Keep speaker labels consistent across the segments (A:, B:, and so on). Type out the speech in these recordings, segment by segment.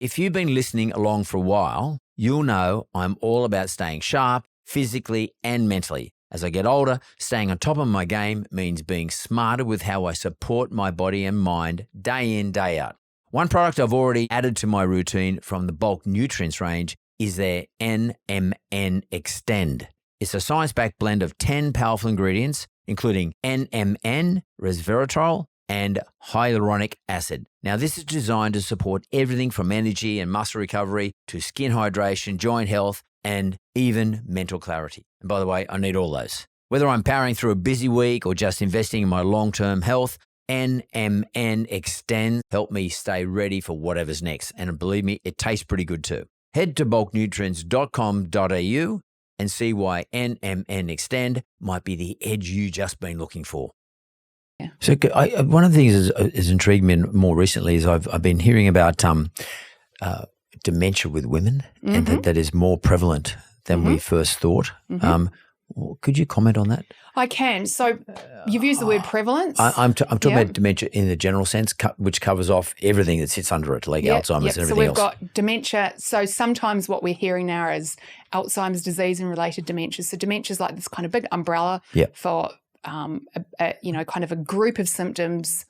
A: If you've been listening along for a while, you'll know I'm all about staying sharp physically and mentally. As I get older, staying on top of my game means being smarter with how I support my body and mind day in, day out. One product I've already added to my routine from the bulk nutrients range is their NMN Extend. It's a science-backed blend of 10 powerful ingredients, including NMN, resveratrol, and hyaluronic acid. Now, this is designed to support everything from energy and muscle recovery to skin hydration, joint health, and even mental clarity. And by the way, I need all those. Whether I'm powering through a busy week or just investing in my long-term health, NMN Extend help me stay ready for whatever's next. And believe me, it tastes pretty good too. Head to bulknutrients.com.au and see why NMN Extend might be the edge you just been looking for. Yeah. So one of the things is intrigued me more recently is I've been hearing about dementia with women, and that is more prevalent than we first thought. Could you comment on that?
B: I can. So you've used the word prevalence.
A: I'm talking about dementia in the general sense, which covers off everything that sits under it, like Alzheimer's and everything else.
B: So we've got dementia. So sometimes what we're hearing now is Alzheimer's disease and related dementias. So dementia is like this kind of big umbrella for, kind of a group of symptoms.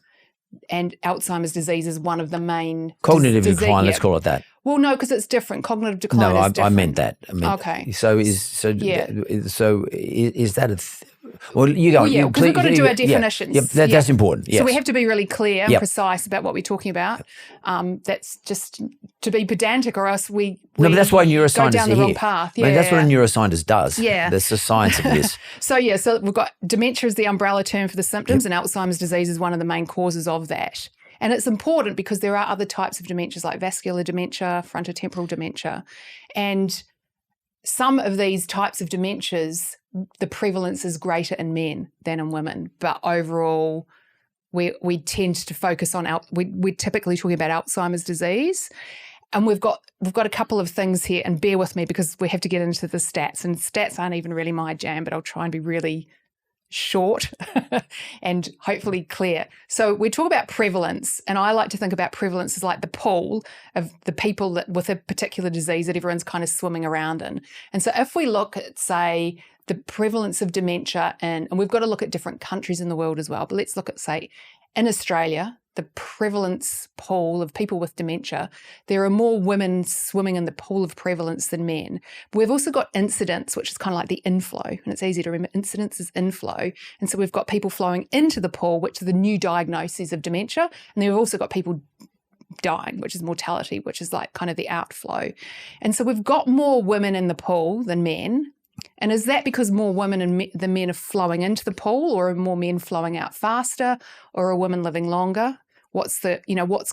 B: And Alzheimer's disease is one of the main
A: cognitive decline. Let's call it that.
B: Well, no, because it's different. Cognitive decline is different.
A: I meant that.
B: Okay.
A: So is that a? Well, you go.
B: Well, because we've got to do our definitions.
A: That's important. Yes.
B: So we have to be really clear and precise about what we're talking about. That's just to be pedantic, or else we
A: but that's why neuroscientists
B: go down the
A: are
B: wrong
A: here.
B: path.
A: That's what a neuroscientist does.
B: Yeah,
A: that's the science of this.
B: So we've got dementia as the umbrella term for the symptoms, and Alzheimer's disease is one of the main causes of that. And it's important because there are other types of dementias like vascular dementia, frontotemporal dementia, and some of these types of dementias, the prevalence is greater in men than in women. But overall, we tend to focus on we're typically talking about Alzheimer's disease. And we've got a couple of things here, and bear with me because we have to get into the stats. And stats aren't even really my jam, but I'll try and be really short and hopefully clear. So we talk about prevalence, and I like to think about prevalence as like the pool of the people that with a particular disease that everyone's kind of swimming around in. And so if we look at, say, the prevalence of dementia, and we've got to look at different countries in the world as well, but let's look at, say, in Australia, the prevalence pool of people with dementia, there are more women swimming in the pool of prevalence than men. But we've also got incidence, which is kind of like the inflow, and it's easy to remember. Incidence is inflow. And so we've got people flowing into the pool, which are the new diagnoses of dementia. And then we've also got people dying, which is mortality, which is like kind of the outflow. And so we've got more women in the pool than men. And is that because more women than men are flowing into the pool, or are more men flowing out faster, or are women living longer? What's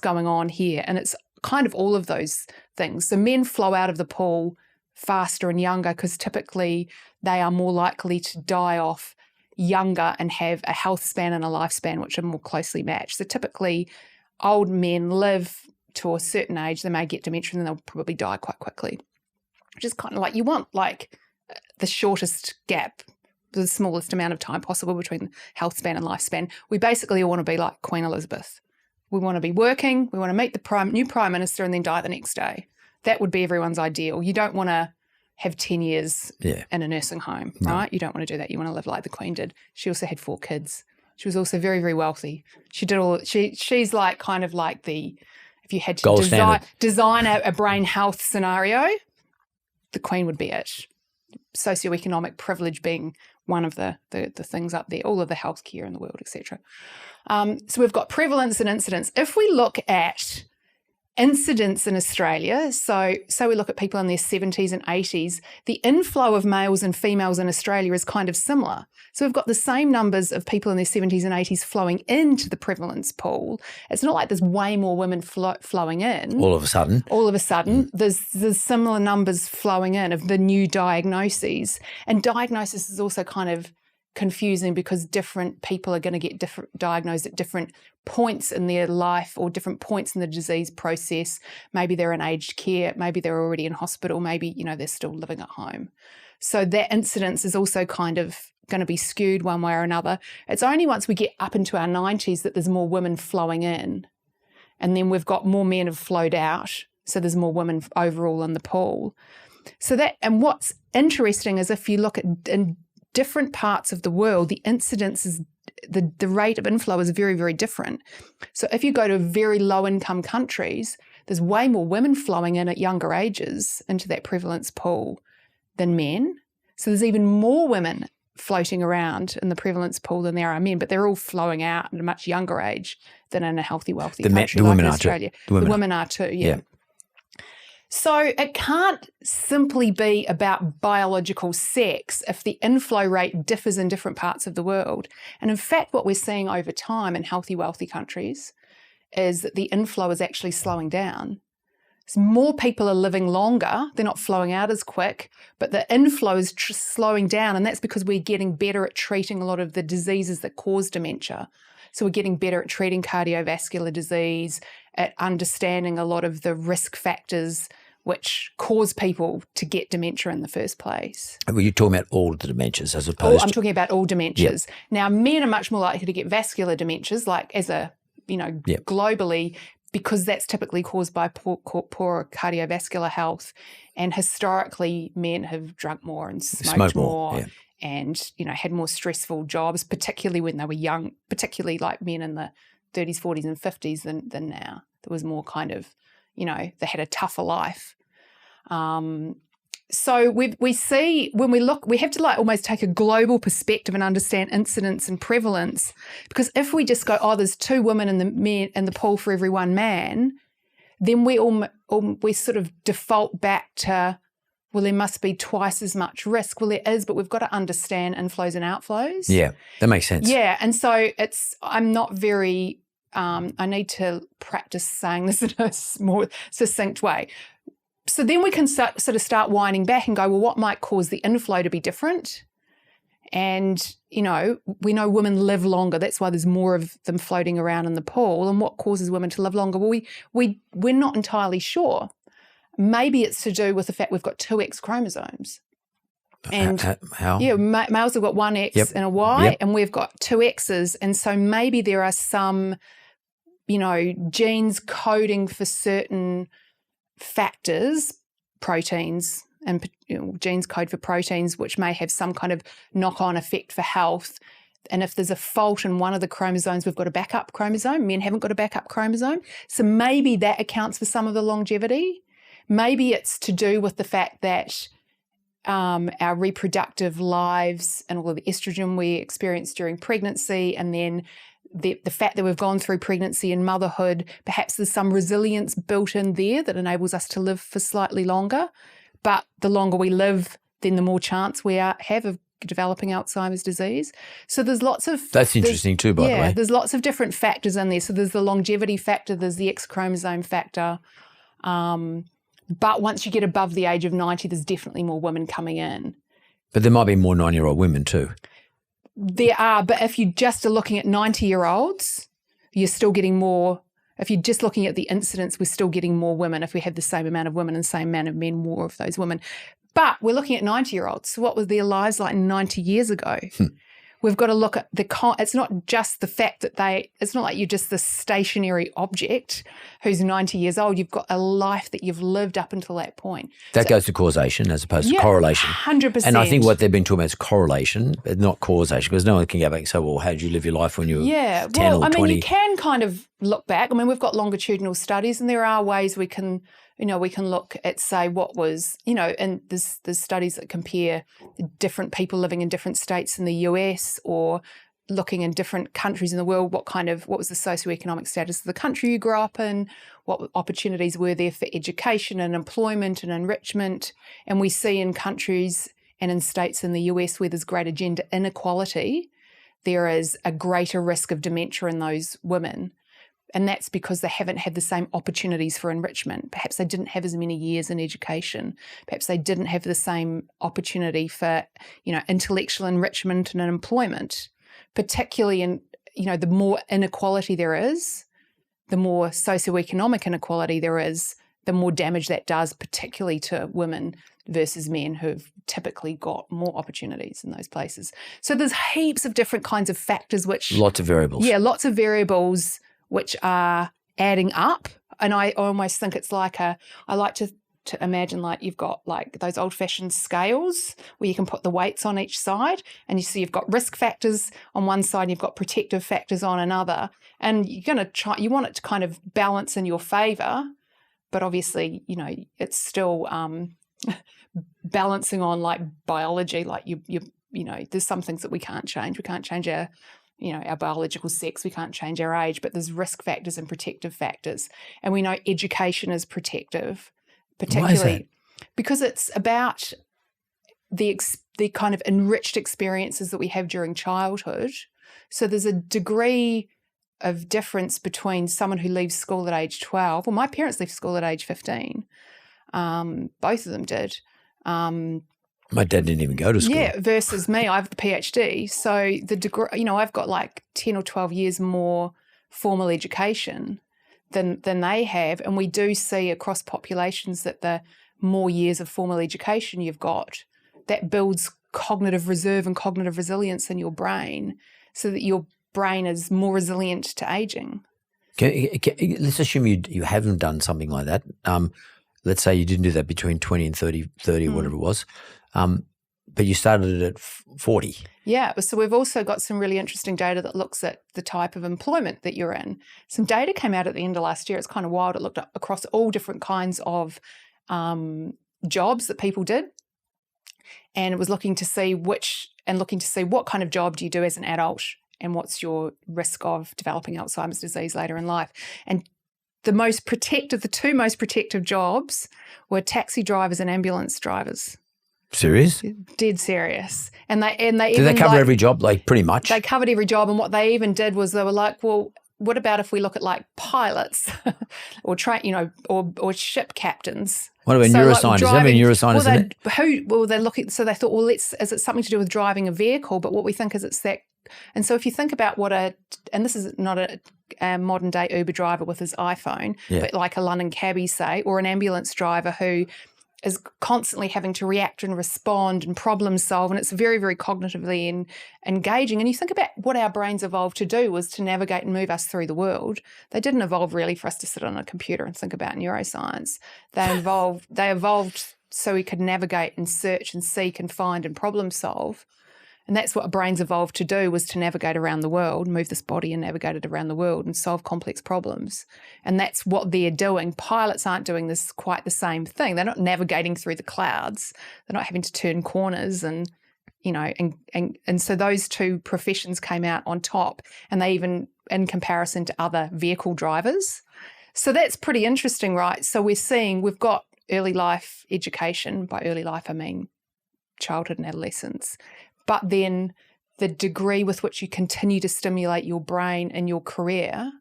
B: going on here? And it's kind of all of those things. So men flow out of the pool faster and younger because typically they are more likely to die off younger and have a health span and a lifespan which are more closely matched. So typically old men live to a certain age, they may get dementia and then they'll probably die quite quickly, which is kind of like you want like the shortest gap, the smallest amount of time possible between health span and lifespan. We basically want to be like Queen Elizabeth. We want to be working, we want to meet the new Prime Minister and then die the next day. That would be everyone's ideal. You don't want to have 10 years in a nursing home, right? You don't want to do that. You want to live like the Queen did. She also had 4 kids. She was also very, very wealthy. She's like kind of like if you had to design a brain health scenario, the Queen would be it. Socioeconomic privilege being one of the things up there, all of the healthcare in the world, etc. So we've got prevalence and incidence. If we look at incidence in Australia, so we look at people in their 70s and 80s, the inflow of males and females in Australia is kind of similar. So we've got the same numbers of people in their 70s and 80s flowing into the prevalence pool. It's not like there's way more women flowing in.
A: All of a sudden.
B: There's similar numbers flowing in of the new diagnoses. And diagnosis is also kind of confusing because different people are going to get diagnosed at different points in their life or different points in the disease process. Maybe they're in aged care, maybe they're already in hospital, maybe, they're still living at home. So that incidence is also kind of going to be skewed one way or another. It's only once we get up into our 90s that there's more women flowing in. And then we've got more men have flowed out. So there's more women overall in the pool. And what's interesting is if you look at in different parts of the world, the incidence is the rate of inflow is very, very different. So if you go to very low income countries, there's way more women flowing in at younger ages into that prevalence pool than men. So there's even more women floating around in the prevalence pool than there are men, but they're all flowing out at a much younger age than in a healthy, wealthy country like Australia. The women are too, yeah. So it can't simply be about biological sex if the inflow rate differs in different parts of the world. And in fact, what we're seeing over time in healthy, wealthy countries is that the inflow is actually slowing down. So more people are living longer, they're not flowing out as quick, but the inflow is slowing down, and that's because we're getting better at treating a lot of the diseases that cause dementia. So we're getting better at treating cardiovascular disease, at understanding a lot of the risk factors which cause people to get dementia in the first place.
A: Well, you're talking about all the dementias as opposed
B: I'm talking about all dementias. Yep. Now, men are much more likely to get vascular dementias, like globally, because that's typically caused by poor cardiovascular health. And historically, men have drunk more and smoked more. And, had more stressful jobs, particularly when they were young, particularly like men in the 30s, 40s and 50s than now. There was more kind of, they had a tougher life. So we see when we look, we have to almost take a global perspective and understand incidence and prevalence, because if we just go, there's 2 women in the pool for every 1 man, then we sort of default back to, well, there must be twice as much risk. Well, there is, but we've got to understand inflows and outflows.
A: Yeah, that makes sense.
B: Yeah, and so I'm not very, I need to practice saying this in a more succinct way. So then we can sort of start winding back and go, well, what might cause the inflow to be different? And, we know women live longer. That's why there's more of them floating around in the pool. And what causes women to live longer? Well, we're not entirely sure. Maybe it's to do with the fact we've got 2 X chromosomes. And
A: how?
B: Yeah, males have got 1 X and a Y, and we've got 2 X's. And so maybe there are some, genes coding for certain factors, proteins, and genes code for proteins, which may have some kind of knock-on effect for health. And if there's a fault in one of the chromosomes, we've got a backup chromosome. Men haven't got a backup chromosome. So maybe that accounts for some of the longevity. Maybe it's to do with the fact that our reproductive lives and all of the estrogen we experience during pregnancy, and then the fact that we've gone through pregnancy and motherhood, perhaps there's some resilience built in there that enables us to live for slightly longer. But the longer we live, then the more chance we have of developing Alzheimer's disease. So there's lots of...
A: That's interesting too, by the way.
B: Yeah, there's lots of different factors in there. So there's the longevity factor, there's the X chromosome factor. But once you get above the age of 90, there's definitely more women coming in.
A: But there might be more 9-year-old women too.
B: There are, but if you just are looking at 90-year-olds, you're still getting more. If you're just looking at the incidence, we're still getting more women. If we have the same amount of women and the same amount of men, more of those women. But we're looking at 90-year-olds. So what were their lives like 90 years ago? We've got to look at it's not just the fact that it's not like you're just this stationary object who's 90 years old. You've got a life that you've lived up until that point.
A: That goes to causation as opposed to correlation.
B: 100%.
A: And I think what they've been talking about is correlation, not causation, because no one can go back and say, well, how did you live your life when you were 10 or 20?
B: You can kind of look back. We've got longitudinal studies, and there are ways we can look at, say, what was, and there's studies that compare different people living in different states in the US, or looking in different countries in the world, what was the socioeconomic status of the country you grew up in, what opportunities were there for education and employment and enrichment. And we see in countries and in states in the US where there's greater gender inequality, there is a greater risk of dementia in those women. And that's because they haven't had the same opportunities for enrichment. Perhaps they didn't have as many years in education. Perhaps they didn't have the same opportunity for, intellectual enrichment and employment. Particularly in, the more inequality there is, the more socioeconomic inequality there is, the more damage that does, particularly to women versus men who've typically got more opportunities in those places. So there's heaps of different kinds of factors which...
A: Lots of variables.
B: Yeah, lots of variables which are adding up I almost think it's like I like to imagine like you've got like those old-fashioned scales where you can put the weights on each side, and you see you've got risk factors on one side and you've got protective factors on another, and you want it to kind of balance in your favor, but obviously, it's still balancing on like biology. Like there's some things that we can't change. We can't change our biological sex. We can't change our age, but there's risk factors and protective factors. And we know education is protective, particularly because it's about the kind of enriched experiences that we have during childhood. So there's a degree of difference between someone who leaves school at age 12. Well, my parents left school at age 15. Both of them did.
A: My dad didn't even go to school.
B: Yeah, versus me, I have the PhD. So the degree, I've got like 10 or 12 years more formal education than they have. And we do see across populations that the more years of formal education you've got, that builds cognitive reserve and cognitive resilience in your brain so that your brain is more resilient to aging.
A: Let's assume you haven't done something like that. Let's say you didn't do that between 20 and 30 or whatever it was, but you started it at 40.
B: Yeah, so we've also got some really interesting data that looks at the type of employment that you're in. Some data came out at the end of last year. It's kind of wild. It looked up across all different kinds of jobs that people did, and it was looking to see what kind of job do you do as an adult and what's your risk of developing Alzheimer's disease later in life. And the two most protective jobs were taxi drivers and ambulance drivers.
A: Serious?
B: Dead serious. And they
A: did they cover every job, like pretty much?
B: They covered every job, and what they even did was they were like, well, what about if we look at like pilots or or ship captains?
A: What about neuroscientists?
B: Like
A: do you have any neuroscientists in it?
B: They're looking. So they thought, well, is it something to do with driving a vehicle? But what we think is it's that. And so if you think about and this is not a modern day Uber driver with his iPhone, but like a London cabbie, say, or an ambulance driver who is constantly having to react and respond and problem solve, and it's very, very cognitively engaging. And you think about what our brains evolved to do was to navigate and move us through the world. They didn't evolve really for us to sit on a computer and think about neuroscience. They evolved so we could navigate and search and seek and find and problem solve. And that's what our brains evolved to do, was to navigate around the world, move this body and navigate it around the world and solve complex problems. And that's what they're doing. Pilots aren't doing this quite the same thing. They're not navigating through the clouds. They're not having to turn corners and so those two professions came out on top, and they even in comparison to other vehicle drivers. So that's pretty interesting, right? So we've got early life education. By early life, I mean childhood and adolescence. But then the degree with which you continue to stimulate your brain in your career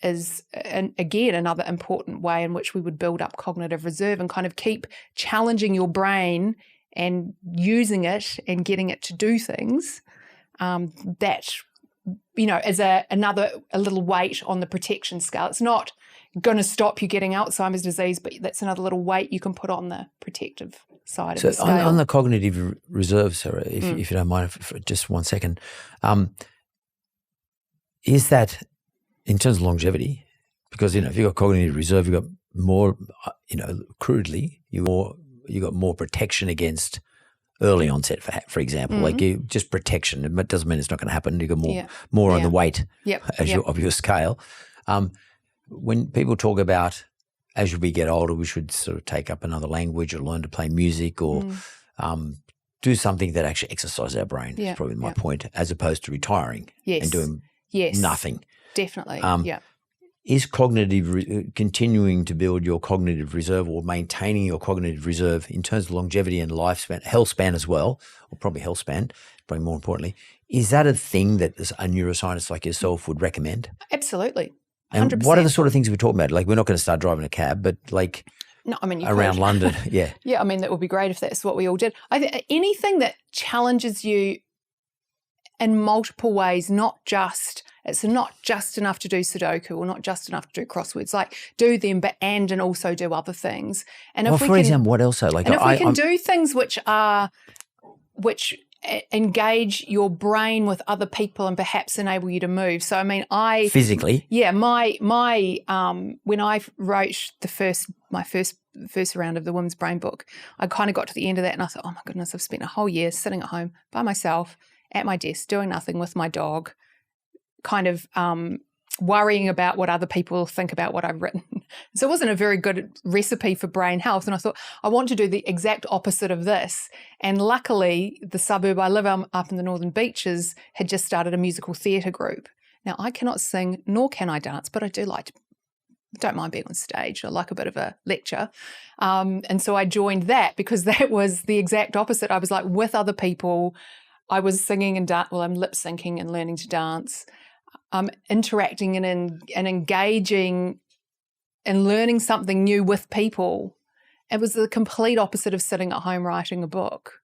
B: is, again, another important way in which we would build up cognitive reserve and kind of keep challenging your brain and using it and getting it to do things that, is a little weight on the protection scale. It's not going to stop you getting Alzheimer's disease, but that's another little weight you can put on the protective side of the scale.
A: On the cognitive reserve, Sarah, if you don't mind for just 1 second, is that in terms of longevity? Because if you've got cognitive reserve, you've got more, crudely, you got more protection against early onset, for example, like just protection. It doesn't mean it's not going to happen. You've got more on the weight of your scale. When people talk about as we get older, we should sort of take up another language or learn to play music or do something that actually exercises our brain. Is probably my point, as opposed to retiring and doing nothing.
B: Definitely.
A: Is continuing to build your cognitive reserve or maintaining your cognitive reserve in terms of longevity and lifespan, health span as well, or probably health span, probably more importantly, is that a thing that a neuroscientist like yourself would recommend?
B: Absolutely. 100%.
A: And what are the sort of things we're talking about? Like, we're not going to start driving a cab, but like around London, Yeah,
B: that would be great if that's what we all did. I think anything that challenges you in multiple ways, it's not just enough to do Sudoku or not just enough to do crosswords. Like, do them, and also do other things. And
A: for example, what else?
B: Like, and if we can do things which engage your brain with other people and perhaps enable you to move. So, I mean,
A: physically.
B: Yeah, my when I wrote my first round of the Women's Brain book, I kind of got to the end of that and I thought, oh my goodness, I've spent a whole year sitting at home by myself at my desk doing nothing with my dog, kind of worrying about what other people think about what I've written. So it wasn't a very good recipe for brain health. And I thought, I want to do the exact opposite of this. And luckily, the suburb I live in, up in the Northern Beaches, had just started a musical theatre group. Now, I cannot sing, nor can I dance, but I don't mind being on stage. I like a bit of a lecture. And so I joined that because that was the exact opposite. I was like with other people. I was singing and I'm lip syncing and learning to dance. Interacting and engaging and learning something new with people. It was the complete opposite of sitting at home writing a book.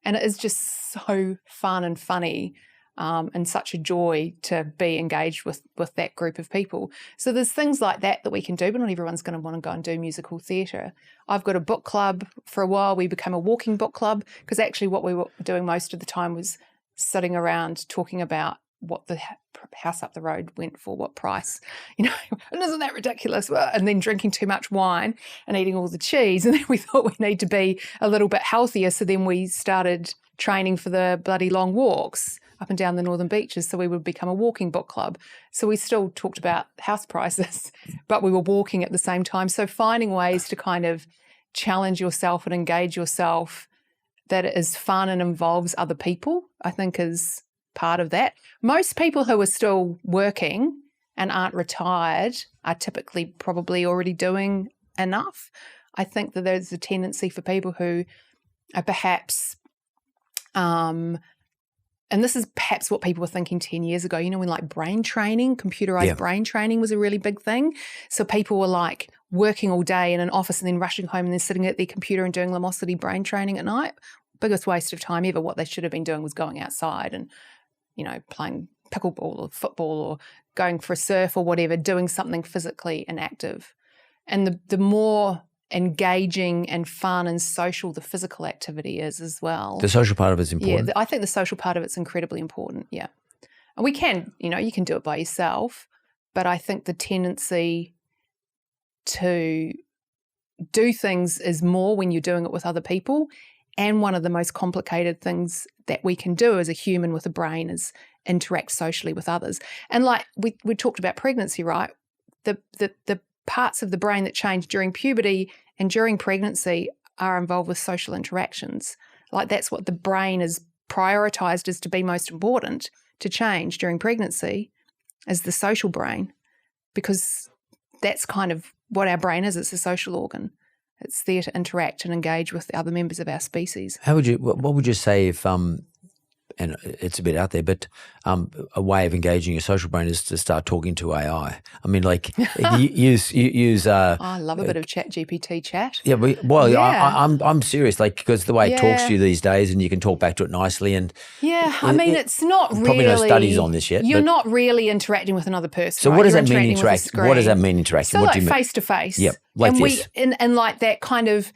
B: And it is just so fun and funny and such a joy to be engaged with that group of people. So there's things like that we can do, but not everyone's going to want to go and do musical theatre. I've got a book club. For a while, we became a walking book club because actually what we were doing most of the time was sitting around talking about what the house up the road went for, what price, and isn't that ridiculous? And then drinking too much wine and eating all the cheese. And then we thought we need to be a little bit healthier. So then we started training for the bloody long walks up and down the Northern Beaches. So we would become a walking book club. So we still talked about house prices, but we were walking at the same time. So finding ways to kind of challenge yourself and engage yourself that is fun and involves other people, I think is part of that. Most people who are still working and aren't retired are typically probably already doing enough. I think that there's a tendency for people who are perhaps, and this is perhaps what people were thinking 10 years ago, when like brain training, computerized brain training was a really big thing. So people were like working all day in an office and then rushing home and then sitting at their computer and doing Lumosity brain training at night. Biggest waste of time ever. What they should have been doing was going outside and playing pickleball or football or going for a surf or whatever, doing something physically and active. And the more engaging and fun and social the physical activity is as well.
A: The social part of it's important.
B: Yeah, I think the social part of it's incredibly important, yeah. And we can, you can do it by yourself, but I think the tendency to do things is more when you're doing it with other people. And one of the most complicated things that we can do as a human with a brain is interact socially with others. And like we talked about pregnancy, right? The parts of the brain that change during puberty and during pregnancy are involved with social interactions. Like that's what the brain is prioritized as to be most important to change during pregnancy is the social brain, because that's kind of what our brain is. It's a social organ. It's there to interact and engage with the other members of our species.
A: What would you say if, and it's a bit out there, but a way of engaging your social brain is to start talking to AI. I mean, like use.
B: I love a bit of ChatGPT chat.
A: Yeah, I'm serious, like because the way it talks to you these days, and you can talk back to it nicely. And
B: it's not really.
A: Probably no studies on this yet.
B: You're not really interacting with another person.
A: So
B: right?
A: what does
B: You're
A: that mean? Interact. What does that mean? Interacting.
B: So
A: what
B: like
A: do you mean?
B: Face to face.
A: Yep, like
B: and
A: this.
B: And like that kind of.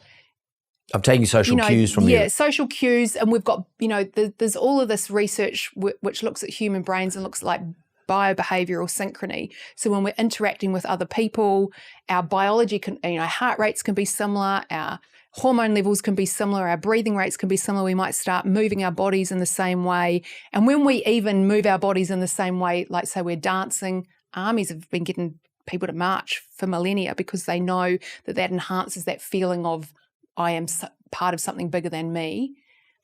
A: I'm taking social cues from you.
B: Yeah, social cues. And we've got, there's all of this research which looks at human brains and looks like biobehavioral synchrony. So when we're interacting with other people, our biology can, heart rates can be similar, our hormone levels can be similar, our breathing rates can be similar. We might start moving our bodies in the same way. And when we even move our bodies in the same way, like say we're dancing, armies have been getting people to march for millennia because they know that enhances that feeling of I am part of something bigger than me,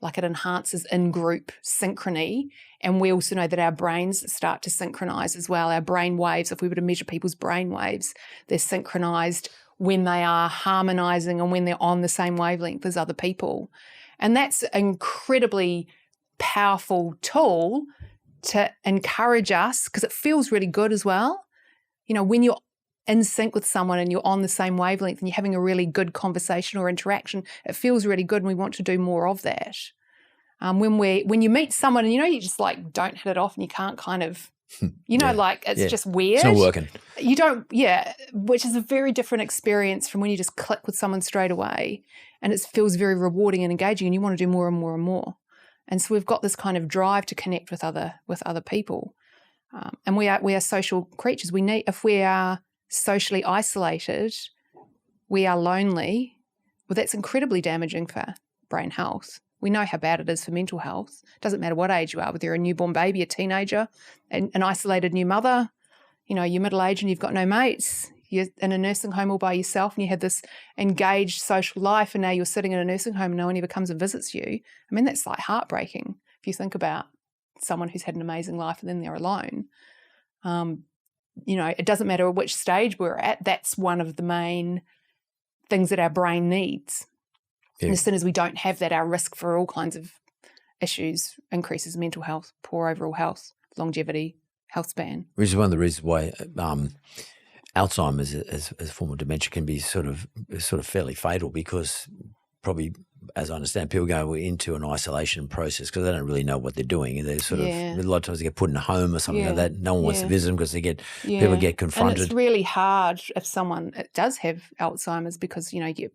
B: like it enhances in-group synchrony. And we also know that our brains start to synchronize as well. Our brain waves, if we were to measure people's brain waves, they're synchronized when they are harmonizing and when they're on the same wavelength as other people. And that's an incredibly powerful tool to encourage us because it feels really good as well. When you're in sync with someone and you're on the same wavelength and you're having a really good conversation or interaction, it feels really good and we want to do more of that. When you meet someone and you just like don't hit it off and you can't kind of, like it's just weird.
A: It's not working.
B: You don't, which is a very different experience from when you just click with someone straight away and it feels very rewarding and engaging and you want to do more and more and more. And so we've got this kind of drive to connect with other people. And we are social creatures. If we are socially isolated, we are lonely. Well, that's incredibly damaging for brain health. We know how bad it is for mental health. It doesn't matter what age you are, whether you're a newborn baby, a teenager, an isolated new mother, you're middle-aged and you've got no mates. You're in a nursing home all by yourself and you had this engaged social life, and now you're sitting in a nursing home and no one ever comes and visits you. I mean, that's like heartbreaking if you think about someone who's had an amazing life and then they're alone. It doesn't matter which stage we're at. That's one of the main things that our brain needs. Yeah. And as soon as we don't have that, our risk for all kinds of issues increases: mental health, poor overall health, longevity, health span.
A: Which is one of the reasons why Alzheimer's as a form of dementia can be sort of fairly fatal, because probably, as I understand, people go into an isolation process because they don't really know what they're doing. They're a lot of times they get put in a home or something like that. No one wants to visit them because people get confronted.
B: And it's really hard if someone does have Alzheimer's, because, you get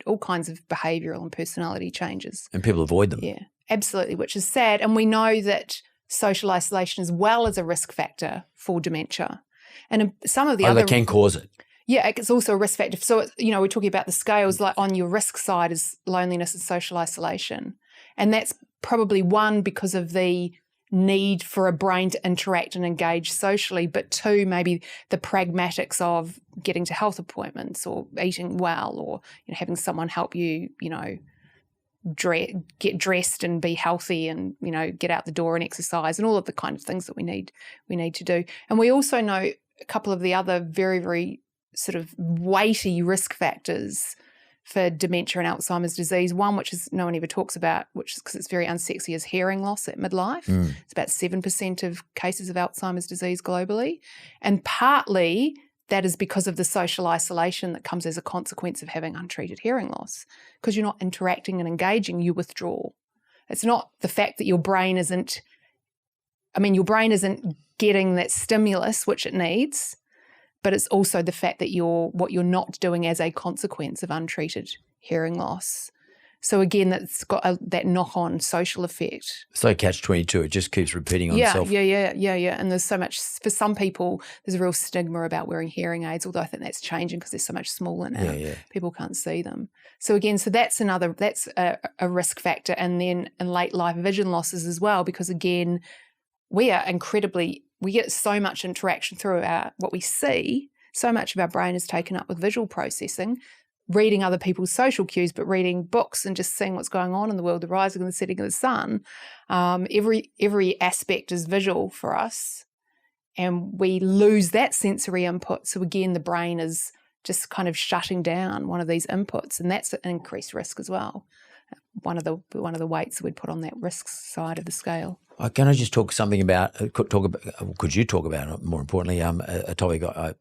B: all kinds of behavioural and personality changes.
A: And people avoid them.
B: Yeah, absolutely, which is sad. And we know that social isolation as well is a risk factor for dementia. And some of the other...
A: they can cause it.
B: Yeah, it's also a risk factor. So, we're talking about the scales, like on your risk side is loneliness and social isolation. And that's probably one, because of the need for a brain to interact and engage socially, but two, maybe the pragmatics of getting to health appointments or eating well, or having someone help you, get dressed and be healthy and, get out the door and exercise, and all of the kind of things that we need to do. And we also know a couple of the other very, very sort of weighty risk factors for dementia and Alzheimer's disease. One, which is no one ever talks about, which is because it's very unsexy, is hearing loss at midlife. It's about 7% of cases of Alzheimer's disease globally. And partly that is because of the social isolation that comes as a consequence of having untreated hearing loss. Because you're not interacting and engaging, you withdraw. It's not the fact that your brain isn't getting that stimulus which it needs, but it's also the fact that what you're not doing as a consequence of untreated hearing loss. So again, that's got that knock-on social effect.
A: It's like catch-22. It just keeps repeating on itself.
B: Yeah. And there's so much, for some people, there's a real stigma about wearing hearing aids, although I think that's changing because they're so much smaller now. Yeah. People can't see them. So again, that's a risk factor. And then in late life vision losses as well, because again, we get so much interaction through what we see. So much of our brain is taken up with visual processing, reading other people's social cues, but reading books and just seeing what's going on in the world, the rising and the setting of the sun. Every aspect is visual for us, and we lose that sensory input. So again, the brain is just kind of shutting down one of these inputs, and that's an increased risk as well. One of the weights that we'd put on that risk side of the scale.
A: Can I just could you talk about, more importantly, a topic I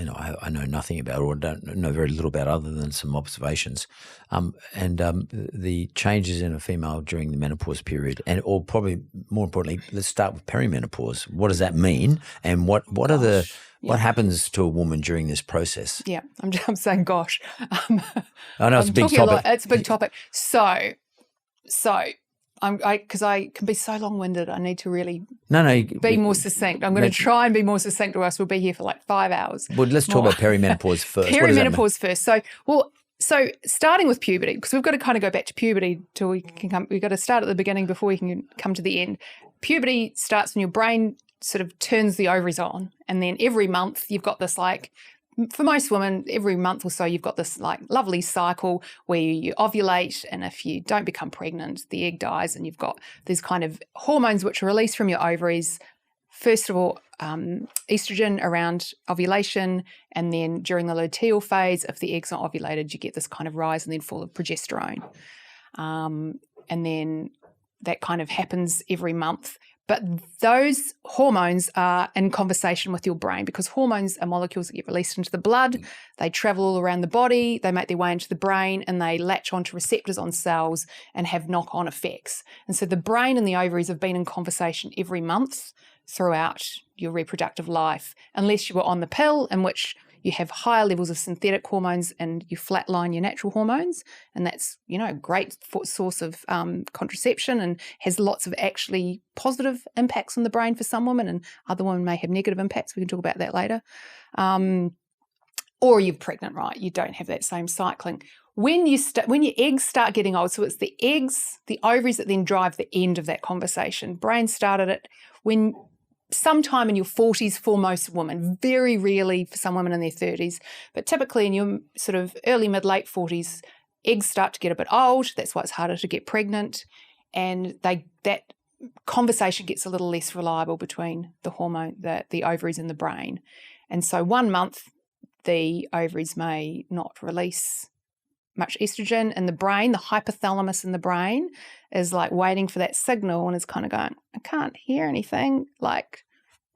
A: know nothing about, or don't know very little about, other than some observations, and the changes in a female during the menopause period, or probably more importantly, let's start with perimenopause. What does that mean, and what happens to a woman during this process?
B: Yeah, I'm saying gosh.
A: I know it's a big topic.
B: It's a big topic. So because I can be so long-winded, I need to really be more succinct. I'm going to try and be more succinct, or else we'll be here for like 5 hours.
A: Well, let's talk about perimenopause first.
B: Perimenopause first. So starting with puberty, because we've got to kind of go back to puberty till we can come. We've got to start at the beginning before we can come to the end. Puberty starts when your brain sort of turns the ovaries on, and then every month you've got this, like, for most women, every month or so you've got this like lovely cycle where you ovulate, and if you don't become pregnant, the egg dies, and you've got these kind of hormones which are released from your ovaries. First of all, estrogen around ovulation, and then during the luteal phase, if the egg's not ovulated, you get this kind of rise and then fall of progesterone. And then that kind of happens every month. But those hormones are in conversation with your brain, because hormones are molecules that get released into the blood. They travel all around the body, they make their way into the brain, and they latch onto receptors on cells and have knock-on effects. And so the brain and the ovaries have been in conversation every month throughout your reproductive life, unless you were on the pill, in which you have higher levels of synthetic hormones and you flatline your natural hormones. And that's, a great source of contraception and has lots of actually positive impacts on the brain for some women, and other women may have negative impacts. We can talk about that later. Or you're pregnant, right? You don't have that same cycling. When your eggs start getting old, so it's the eggs, the ovaries that then drive the end of that conversation. Brain started it when sometime in your 40s for most women, very rarely for some women in their 30s, but typically in your sort of early, mid, late 40s, eggs start to get a bit old. That's why it's harder to get pregnant. And that conversation gets a little less reliable between the hormone, the ovaries and the brain. And so 1 month, the ovaries may not release much estrogen, and the brain, the hypothalamus in the brain, is like waiting for that signal and is kind of going, I can't hear anything, like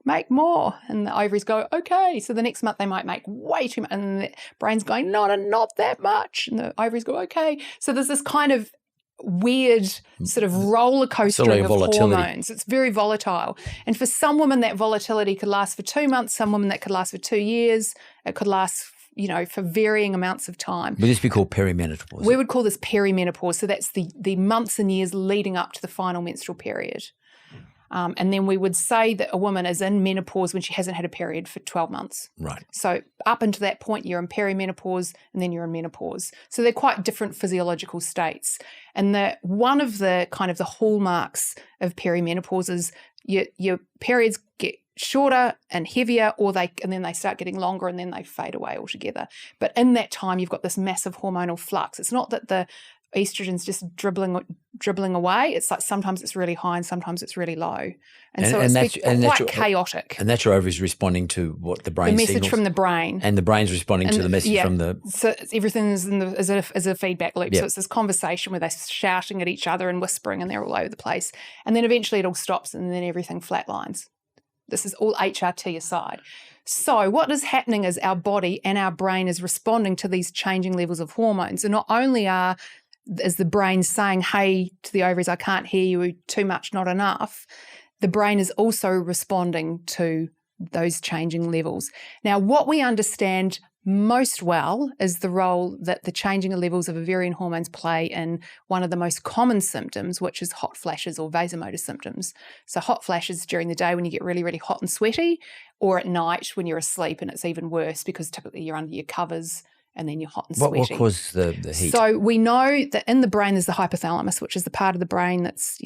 B: make more. And the ovaries go, okay. So the next month they might make way too much, and the brain's going, not that much. And the ovaries go, okay. So there's this kind of weird sort of roller coastering of hormones. It's very volatile. And for some women, that volatility could last for 2 months. Some women that could last for 2 years. It could last for varying amounts of time.
A: Would this be called perimenopause?
B: We would call this perimenopause. So that's the months and years leading up to the final menstrual period. And then we would say that a woman is in menopause when she hasn't had a period for 12 months.
A: Right.
B: So up until that point, you're in perimenopause and then you're in menopause. So they're quite different physiological states. And one of the kind of the hallmarks of perimenopause is your periods get shorter and heavier, and then they start getting longer and then they fade away altogether. But in that time, you've got this massive hormonal flux. It's not that the estrogen's just dribbling away. It's like sometimes it's really high and sometimes it's really low. And so it's quite chaotic.
A: And that's your ovaries responding to what the brain signals?
B: The message from the brain.
A: And the brain's responding to the message from the...
B: So everything is as a feedback loop.
A: Yep.
B: So it's this conversation where they're shouting at each other and whispering and they're all over the place. And then eventually it all stops and then everything flatlines. This is all HRT aside. So what is happening is our body and our brain is responding to these changing levels of hormones. And not only is the brain saying, hey, to the ovaries, I can't hear you, too much, not enough, the brain is also responding to those changing levels. Now, what we understand most well is the role that the changing levels of ovarian hormones play in one of the most common symptoms, which is hot flashes or vasomotor symptoms. So hot flashes during the day when you get really, really hot and sweaty, or at night when you're asleep, and it's even worse because typically you're under your covers and then you're hot and sweaty.
A: What causes the heat?
B: So we know that in the brain there's the hypothalamus, which is the part of the brain that's,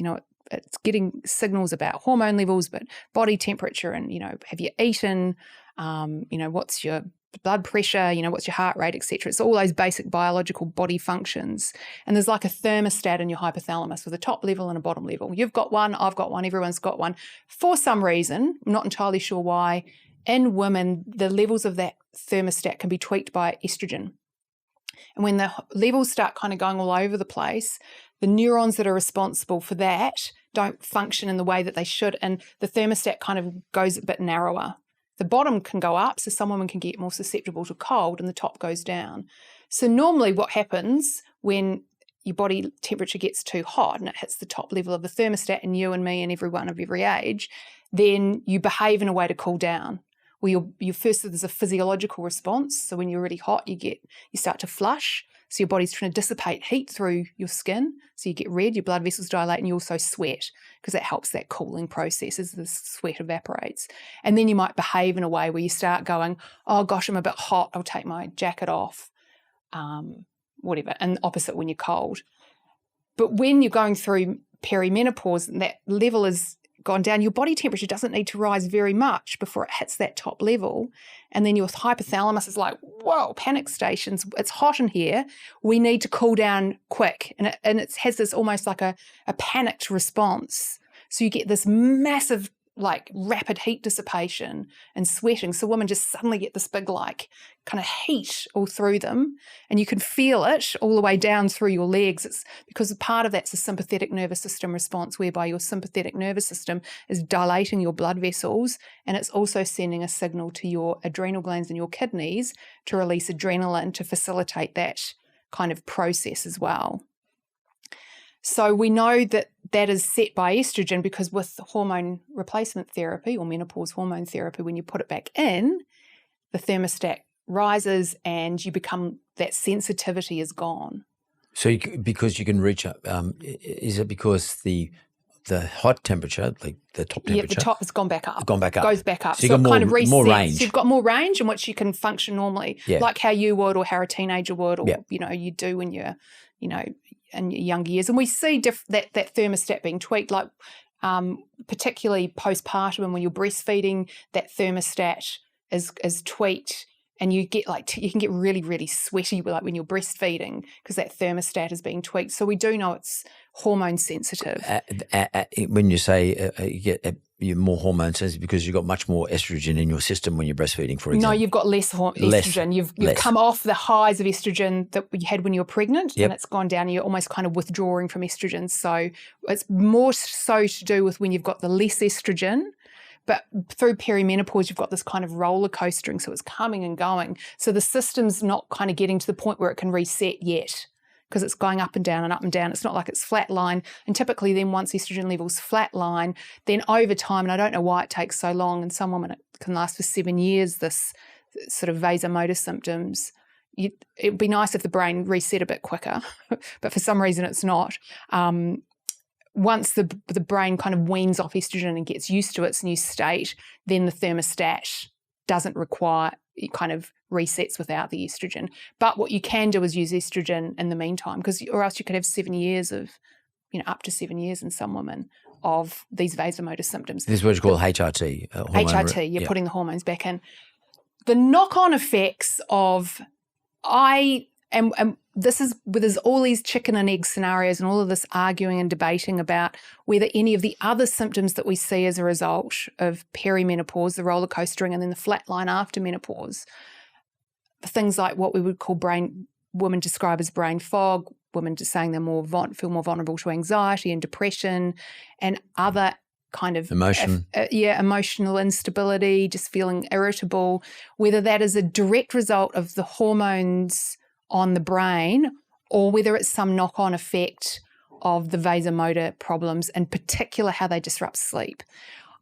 B: it's getting signals about hormone levels, but body temperature and, have you eaten, what's your blood pressure, what's your heart rate, etc. It's all those basic biological body functions. And there's like a thermostat in your hypothalamus with a top level and a bottom level. You've got one, I've got one, everyone's got one. For some reason, I'm not entirely sure why, in women, the levels of that thermostat can be tweaked by estrogen. And when the levels start kind of going all over the place, the neurons that are responsible for that don't function in the way that they should, and the thermostat kind of goes a bit narrower. The bottom can go up, so some women can get more susceptible to cold, and the top goes down. So normally what happens when your body temperature gets too hot and it hits the top level of the thermostat, and you and me and everyone of every age, then you behave in a way to cool down. Well, there's a physiological response. So when you're really hot, you start to flush. So your body's trying to dissipate heat through your skin. So you get red, your blood vessels dilate, and you also sweat because that helps that cooling process as the sweat evaporates. And then you might behave in a way where you start going, oh gosh, I'm a bit hot, I'll take my jacket off, whatever. And opposite when you're cold. But when you're going through perimenopause and that level is gone down, your body temperature doesn't need to rise very much before it hits that top level. And then your hypothalamus is like, whoa, panic stations, it's hot in here. We need to cool down quick. And it has this almost like a panicked response. So you get this massive, like rapid heat dissipation and sweating. So women just suddenly get this big like kind of heat all through them, and you can feel it all the way down through your legs. It's because part of that's a sympathetic nervous system response, whereby your sympathetic nervous system is dilating your blood vessels, and it's also sending a signal to your adrenal glands and your kidneys to release adrenaline to facilitate that kind of process as well. So we know that is set by estrogen, because with hormone replacement therapy or menopause hormone therapy, when you put it back in, the thermostat rises and you become, that sensitivity is gone.
A: So because you can reach up, is it because the hot temperature, like the top temperature?
B: Yeah, the top has gone back up.
A: Goes back up.
B: So
A: you've got
B: it kind of resets.
A: more range.
B: So you've got more range in which you can function normally, like how you would or how a teenager would or, you do when you're, in your younger years. And we see that thermostat being tweaked, like particularly postpartum and when you're breastfeeding, that thermostat is tweaked. And you get you can get really, really sweaty like when you're breastfeeding because that thermostat is being tweaked. So we do know it's hormone sensitive.
A: When you say you're more hormone sensitive because you've got much more estrogen in your system when you're breastfeeding, for example.
B: No, you've got less estrogen. You've come off the highs of estrogen that you had when you were pregnant, and it's gone down. And you're almost kind of withdrawing from estrogen. So it's more so to do with when you've got the less estrogen. But through perimenopause, you've got this kind of roller coastering, so it's coming and going. So the system's not kind of getting to the point where it can reset yet because it's going up and down and up and down. It's not like it's flatline. And typically then once estrogen levels flatline, then over time, and I don't know why it takes so long, in some women it can last for 7 years, this sort of vasomotor symptoms. It'd be nice if the brain reset a bit quicker, but for some reason it's not. Once the brain kind of weans off estrogen and gets used to its new state, then the thermostat doesn't require, it kind of resets without the estrogen. But what you can do is use estrogen in the meantime, or else you could have 7 years of, up to 7 years in some women of these vasomotor symptoms.
A: This is what you call HRT.
B: HRT, you're putting the hormones back in. The knock-on effects of and this is where there's all these chicken and egg scenarios and all of this arguing and debating about whether any of the other symptoms that we see as a result of perimenopause, the roller coastering, and then the flat line after menopause, things like what we would call women describe as brain fog, women just saying they're feel more vulnerable to anxiety and depression and other kind of emotional instability, just feeling irritable, whether that is a direct result of the hormones on the brain or whether it's some knock-on effect of the vasomotor problems, in particular how they disrupt sleep.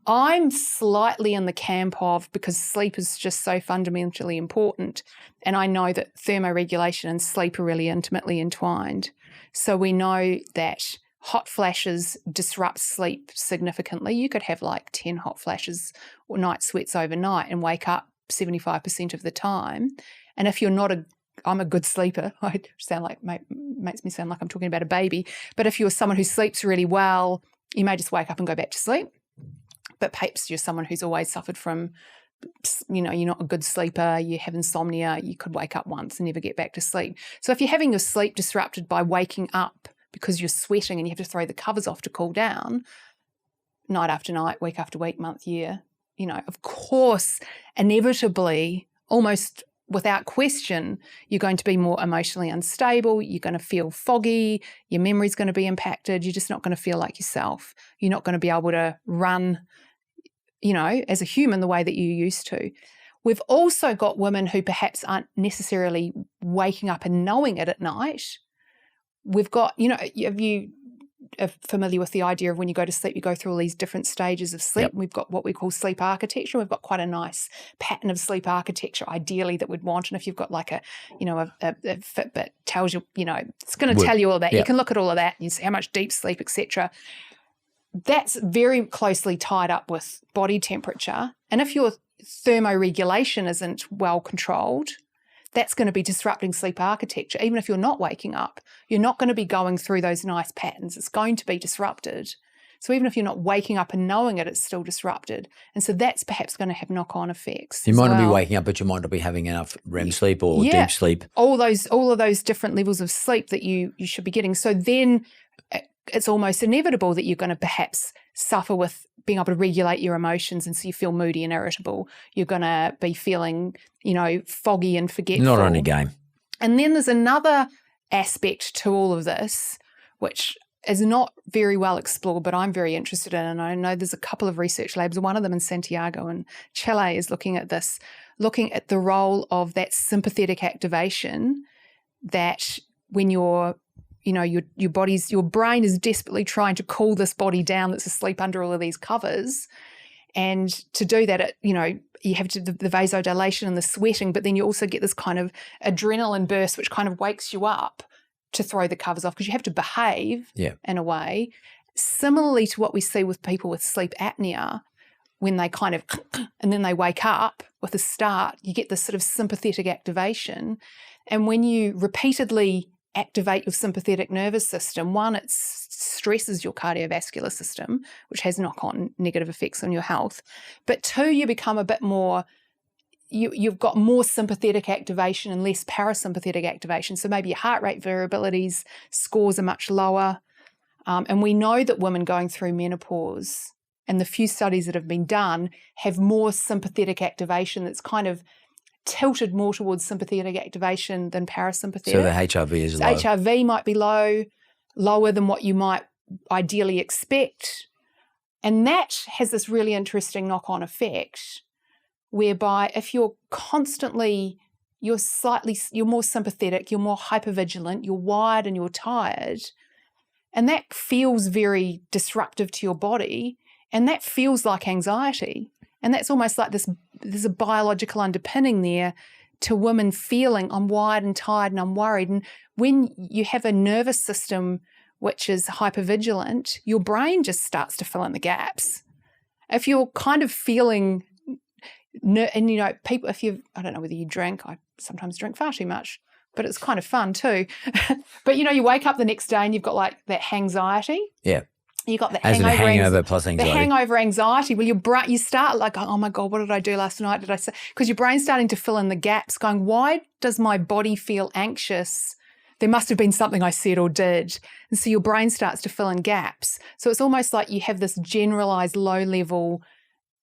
B: I'm slightly in the camp of, because sleep is just so fundamentally important, and I know that thermoregulation and sleep are really intimately entwined. So we know that hot flashes disrupt sleep significantly. You could have like 10 hot flashes or night sweats overnight and wake up 75% of the time. And if you're not I'm a good sleeper. I sound like, makes me sound like I'm talking about a baby. But if you're someone who sleeps really well, you may just wake up and go back to sleep. But perhaps you're someone who's always suffered from, you're not a good sleeper, you have insomnia, you could wake up once and never get back to sleep. So if you're having your sleep disrupted by waking up because you're sweating and you have to throw the covers off to cool down, night after night, week after week, month, year, of course, inevitably, almost without question, you're going to be more emotionally unstable, you're going to feel foggy, your memory's going to be impacted, you're just not going to feel like yourself. You're not going to be able to run, as a human the way that you used to. We've also got women who perhaps aren't necessarily waking up and knowing it at night. We've got, have you are familiar with the idea of when you go to sleep, you go through all these different stages of sleep. Yep. We've got what we call sleep architecture. We've got quite a nice pattern of sleep architecture, ideally, that we'd want. And if you've got like a Fitbit tells you, it's going to tell you all that. Yep. You can look at all of that and you see how much deep sleep, etc. That's very closely tied up with body temperature. And if your thermoregulation isn't well controlled, that's going to be disrupting sleep architecture. Even if you're not waking up, you're not going to be going through those nice patterns. It's going to be disrupted. So even if you're not waking up and knowing it, it's still disrupted. And so that's perhaps going to have knock-on effects.
A: You might not be waking up, but you might not be having enough REM sleep or deep sleep.
B: All of those different levels of sleep that you should be getting. So then it's almost inevitable that you're going to perhaps suffer with being able to regulate your emotions, and so you feel moody and irritable. You're going to be feeling, foggy and forgetful.
A: Not on your game.
B: And then there's another aspect to all of this, which is not very well explored, but I'm very interested in. And I know there's a couple of research labs, one of them in Santiago and Chile, is looking at this, looking at the role of that sympathetic activation that when your brain is desperately trying to cool this body down that's asleep under all of these covers, And to do that, you have the vasodilation and the sweating, but then you also get this kind of adrenaline burst, which kind of wakes you up to throw the covers off because you have to behave in a way. Similarly to what we see with people with sleep apnea, when they kind of, and then they wake up with a start, you get this sort of sympathetic activation. And when you repeatedly activate your sympathetic nervous system, one, it stresses your cardiovascular system, which has knock-on negative effects on your health. But two, you become a bit more, you've got more sympathetic activation and less parasympathetic activation. So maybe your heart rate variabilities, scores are much lower. And we know that women going through menopause, and the few studies that have been done, have more sympathetic activation that's kind of tilted more towards sympathetic activation than parasympathetic.
A: So the HRV is low.
B: HRV might be lower than what you might ideally expect. And that has this really interesting knock-on effect whereby if you're constantly, you're more sympathetic, you're more hypervigilant, you're wired and you're tired, and that feels very disruptive to your body, and that feels like anxiety. And that's almost like there's a biological underpinning there to women feeling, I'm wired and tired and I'm worried. And when you have a nervous system which is hypervigilant, your brain just starts to fill in the gaps. If you're kind of feeling, and people, I don't know whether you drink, I sometimes drink far too much, but it's kind of fun too. But you wake up the next day and you've got like that hangxiety.
A: Yeah.
B: You got the
A: hangover plus anxiety.
B: The hangover anxiety. Well, you start like, oh my God, what did I do last night? Did I say? Because your brain's starting to fill in the gaps, going, why does my body feel anxious? There must have been something I said or did. And so your brain starts to fill in gaps. So it's almost like you have this generalized low-level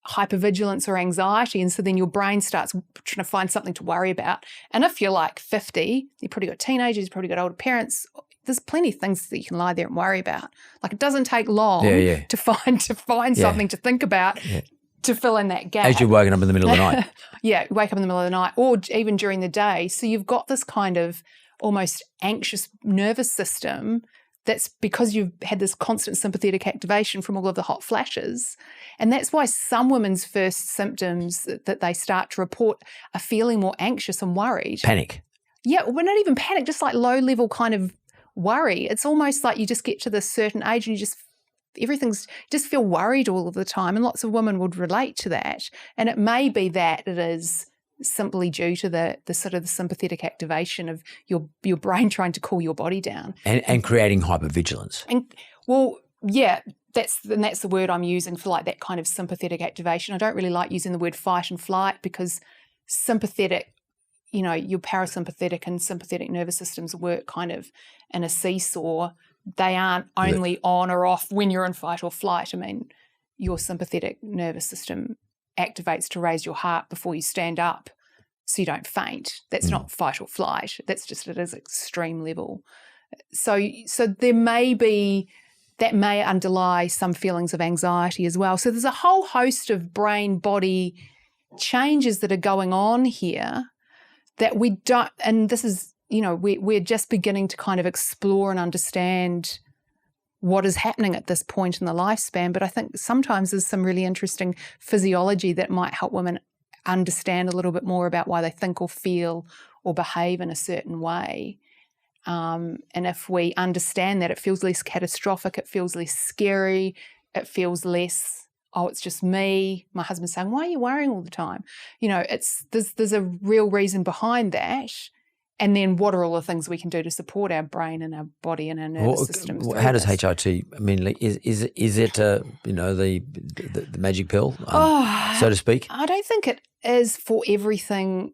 B: hypervigilance or anxiety, and so then your brain starts trying to find something to worry about. And if you're like 50, you've probably got teenagers, you've probably got older parents, there's plenty of things that you can lie there and worry about. Like it doesn't take long to find something to think about to fill in that gap.
A: As you're waking up in the middle of the night.
B: Yeah, you wake up in the middle of the night or even during the day. So you've got this kind of almost anxious nervous system that's because you've had this constant sympathetic activation from all of the hot flashes. And that's why some women's first symptoms that they start to report are feeling more anxious and worried.
A: Panic.
B: Yeah, well, not even panic, just like low-level kind of worry. It's almost like you just get to this certain age and you just feel worried all of the time. And lots of women would relate to that. And it may be that it is simply due to the sort of the sympathetic activation of your brain trying to cool your body down.
A: And creating hypervigilance.
B: And well, yeah, that's the word I'm using for like that kind of sympathetic activation. I don't really like using the word fight and flight because sympathetic, your parasympathetic and sympathetic nervous systems work kind of in a seesaw. They aren't only on or off when you're in fight or flight. I mean, your sympathetic nervous system activates to raise your heart before you stand up so you don't faint. That's not fight or flight. That's just at its extreme level. So there may be, that may underlie some feelings of anxiety as well. So there's a whole host of brain-body changes that are going on here that we don't, and this is, we're just beginning to kind of explore and understand what is happening at this point in the lifespan. But I think sometimes there's some really interesting physiology that might help women understand a little bit more about why they think or feel or behave in a certain way. And if we understand that, it feels less catastrophic, it feels less scary, it feels less, oh, it's just me. My husband's saying, why are you worrying all the time? There's a real reason behind that. And then what are all the things we can do to support our brain and our body and our nervous systems?
A: How does HRT, I mean, is it the magic pill, so to speak?
B: I don't think it is for everything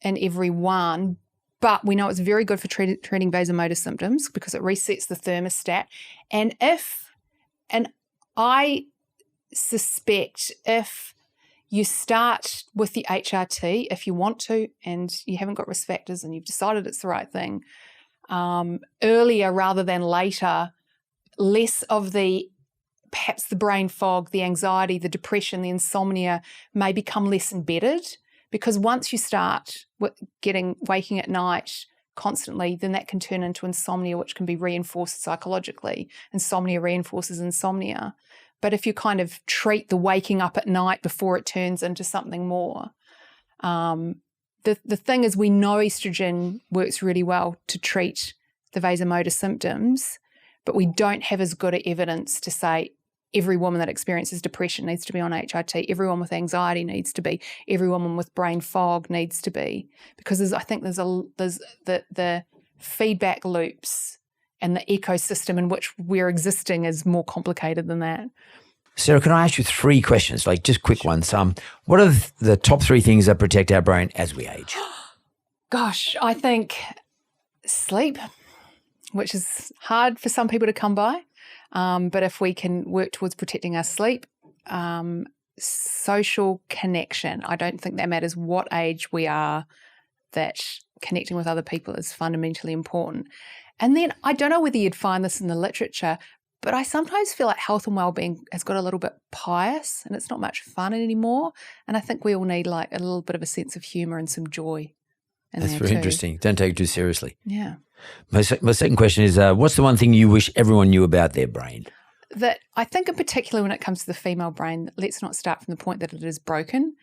B: and everyone, but we know it's very good for treating vasomotor symptoms because it resets the thermostat. And I suspect if you start with the HRT if you want to and you haven't got risk factors and you've decided it's the right thing, earlier rather than later, less of perhaps the brain fog, the anxiety, the depression, the insomnia may become less embedded because once you start waking at night constantly, then that can turn into insomnia, which can be reinforced psychologically. Insomnia reinforces insomnia. But if you kind of treat the waking up at night before it turns into something more, the thing is, we know estrogen works really well to treat the vasomotor symptoms, but we don't have as good a evidence to say every woman that experiences depression needs to be on HRT, everyone with anxiety needs to be, every woman with brain fog needs to be, because I think there's the feedback loops and the ecosystem in which we're existing is more complicated than that.
A: Sarah, can I ask you 3 questions, like just quick ones? What are the top 3 things that protect our brain as we age?
B: Gosh, I think sleep, which is hard for some people to come by. But if we can work towards protecting our sleep, social connection. I don't think that matters what age we are, that connecting with other people is fundamentally important. And then I don't know whether you'd find this in the literature, but I sometimes feel like health and well-being has got a little bit pious and it's not much fun anymore. And I think we all need like a little bit of a sense of humour and some joy.
A: That's very interesting. Don't take it too seriously.
B: Yeah.
A: My second question is, what's the one thing you wish everyone knew about their brain?
B: That I think in particular when it comes to the female brain, let's not start from the point that it is broken.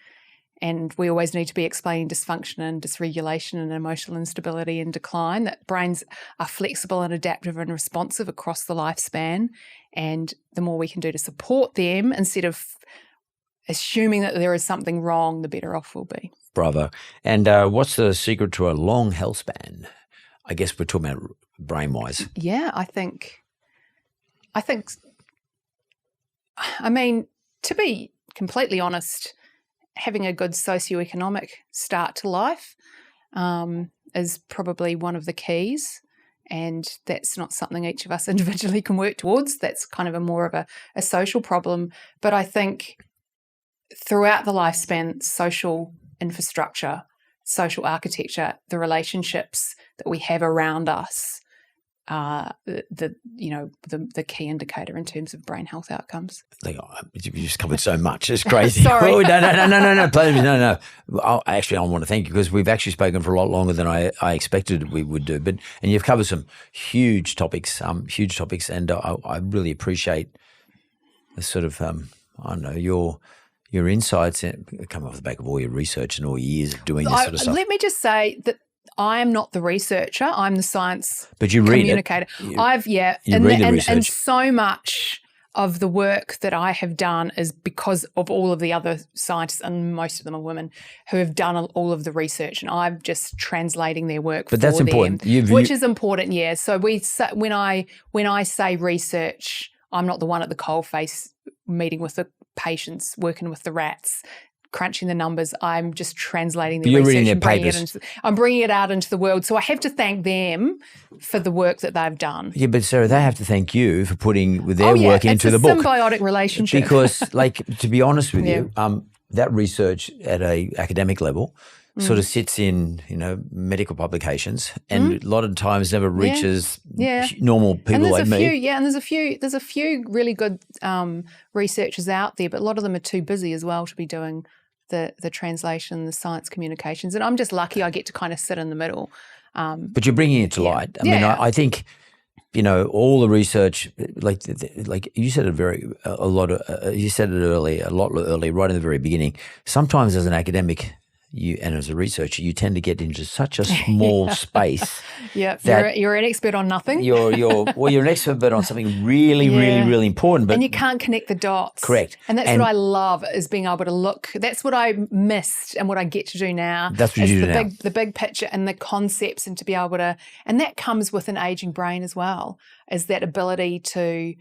B: And we always need to be explaining dysfunction and dysregulation and emotional instability and decline, that brains are flexible and adaptive and responsive across the lifespan. And the more we can do to support them instead of assuming that there is something wrong, the better off we'll be.
A: Bravo. And what's the secret to a long health span? I guess we're talking about brain-wise.
B: Yeah, I mean, to be completely honest, having a good socioeconomic start to life is probably one of the keys, and that's not something each of us individually can work towards. That's kind of more of a social problem. But I think throughout the lifespan, social infrastructure, social architecture, the relationships that we have around us are the key indicator in terms of brain health outcomes.
A: You just covered so much. It's crazy.
B: Sorry.
A: Oh, no. Please, no. I want to thank you because we've actually spoken for a lot longer than I expected we would do. And you've covered some huge topics, and I really appreciate the sort of, your insights come off the back of all your research and all your years of doing this sort of stuff.
B: Let me just say that I am not the researcher. I'm the science
A: but you read
B: communicator. And so much of the work that I have done is because of all of the other scientists, and most of them are women, who have done all of the research, and I'm just translating their work for them. But that's important. Which is important, yeah. So when I say research, I'm not the one at the coalface meeting with the patients, working with the rats, crunching the numbers. I'm just translating the research.
A: Reading their papers.
B: I'm bringing it out into the world. So I have to thank them for the work that they've done.
A: Yeah, but Sarah, they have to thank you for putting their work into the book.
B: It's a symbiotic relationship.
A: Because, to be honest with you, that research at a academic level sort of sits in, medical publications, and a lot of times never reaches normal people like me.
B: And there's a few really good researchers out there, but a lot of them are too busy as well to be doing the translation, the science communications. And I'm just lucky I get to kind of sit in the middle.
A: But you're bringing it to light. I mean, I think, all the research, like you said you said it earlier, right in the very beginning. Sometimes as an academic, and as a researcher, you tend to get into such a small space.
B: Yeah, you're an expert on nothing.
A: You're an expert on something really, really, really important.
B: And you can't connect the dots.
A: Correct.
B: And that's what I love, is being able to look. That's what I missed and what I get to do now.
A: That's what you do now.
B: The big picture and the concepts, and to be able to, and that comes with an aging brain as well, is that ability to,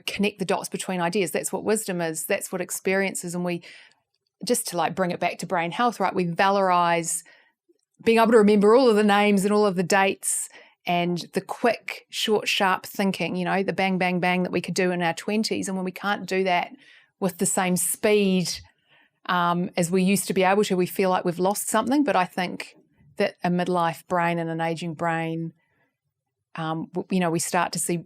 B: connect the dots between ideas. That's what wisdom is. That's what experience is. And we, just to bring it back to brain health, right? We valorize being able to remember all of the names and all of the dates and the quick, short, sharp thinking, the bang, bang, bang that we could do in our 20s. And when we can't do that with the same speed as we used to be able to, we feel like we've lost something. But I think that a midlife brain and an aging brain, we start to see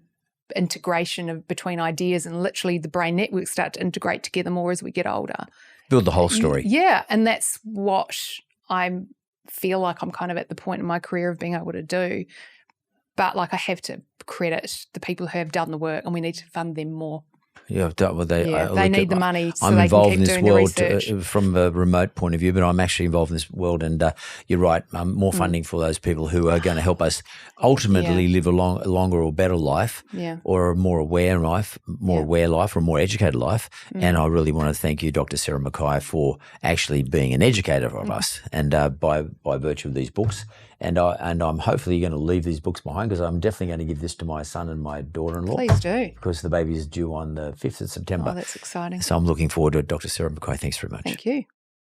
B: integration between ideas, and literally the brain networks start to integrate together more as we get older.
A: Build the whole story.
B: Yeah, and that's what I feel like I'm kind of at the point in my career of being able to do. But I have to credit the people who have done the work, and we need to fund them more.
A: Yeah,
B: they need the money so
A: I'm
B: they can
A: involved
B: keep
A: in this
B: doing the
A: world
B: research.
A: from a remote point of view, but I'm actually involved in this world. And you're right, more funding for those people who are going to help us ultimately live a longer or better life, or a more aware life, or a more educated life. And I really want to thank you, Dr. Sarah McKay, for actually being an educator of us, and by virtue of these books. And I'm hopefully going to leave these books behind, because I'm definitely going to give this to my son and my daughter-in-law.
B: Please do.
A: Because the baby is due on the 5th of September.
B: Oh, that's exciting.
A: So I'm looking forward to it. Dr. Sarah McKay, thanks very much.
B: Thank you.